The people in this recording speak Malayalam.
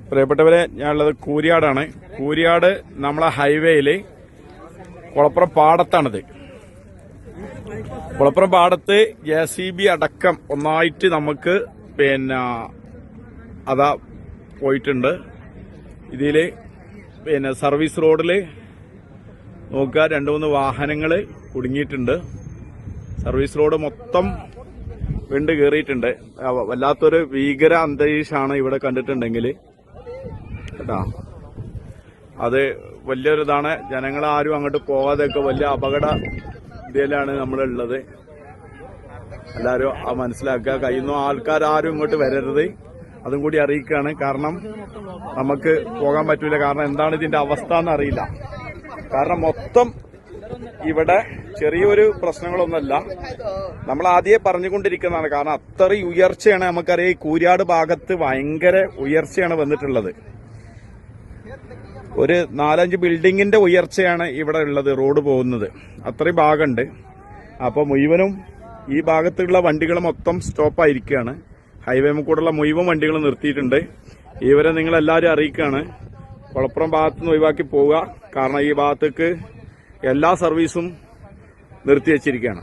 പ്രിയപ്പെട്ടവരെ, ഞാനുള്ളത് കൂരിയാടാണ്. കൂരിയാട് നമ്മളെ ഹൈവേയില് കുളപ്പുറം പാടത്താണിത്. കുളപ്പുറം പാടത്ത് JCB അടക്കം ഒന്നായിട്ട് നമുക്ക് അതാ പോയിട്ടുണ്ട്. ഇതില് സർവീസ് റോഡില് നോക്കുക, 2-3 വാഹനങ്ങൾ കുടുങ്ങിയിട്ടുണ്ട്. സർവീസ് റോഡ് മൊത്തം വിണ്ട് കയറിയിട്ടുണ്ട്. വല്ലാത്തൊരു ഭീകര അന്തരീക്ഷമാണ് ഇവിടെ കണ്ടിട്ടുണ്ടെങ്കിൽ കേട്ടാ. അത് വലിയൊരിതാണ്. ജനങ്ങളാരും അങ്ങോട്ട് പോകാതെയൊക്കെ വലിയ അപകട ഇതിലാണ് നമ്മളുള്ളത്. എല്ലാവരും മനസ്സിലാക്കുക. കഴിയുന്ന ആൾക്കാരും ഇങ്ങോട്ട് വരരുത്, അതും കൂടി അറിയിക്കുകയാണ്. കാരണം നമുക്ക് പോകാൻ പറ്റൂല. കാരണം എന്താണ് ഇതിന്റെ അവസ്ഥ എന്നറിയില്ല. കാരണം മൊത്തം ഇവിടെ ചെറിയൊരു പ്രശ്നങ്ങളൊന്നുമല്ല, നമ്മൾ ആദ്യമേ പറഞ്ഞുകൊണ്ടിരിക്കുന്നതാണ്. കാരണം അത്രയും ഉയർച്ചയാണ്. നമുക്കറിയാം, ഈ കൂരിയാട് ഭാഗത്ത് ഭയങ്കര ഉയർച്ചയാണ് വന്നിട്ടുള്ളത്. ഒരു 4-5 ബിൽഡിങ്ങിന്റെ ഉയർച്ചയാണ് ഇവിടെ ഉള്ളത്. റോഡ് പോകുന്നത് അത്രയും ഭാഗമുണ്ട്. അപ്പോൾ മുഴുവനും ഈ ഭാഗത്തുള്ള വണ്ടികൾ മൊത്തം സ്റ്റോപ്പായിരിക്കുകയാണ്. ഹൈവേ കൂടെയുള്ള മുഴുവൻ വണ്ടികൾ നിർത്തിയിട്ടുണ്ട്. ഇവരെ നിങ്ങളെല്ലാവരും അറിയിക്കുകയാണ്, കുളപ്പുറം ഭാഗത്തുനിന്ന് ഒഴിവാക്കി പോവുക. കാരണം ഈ ഭാഗത്തേക്ക് എല്ലാ സർവീസും നിർത്തിവെച്ചിരിക്കുകയാണ്.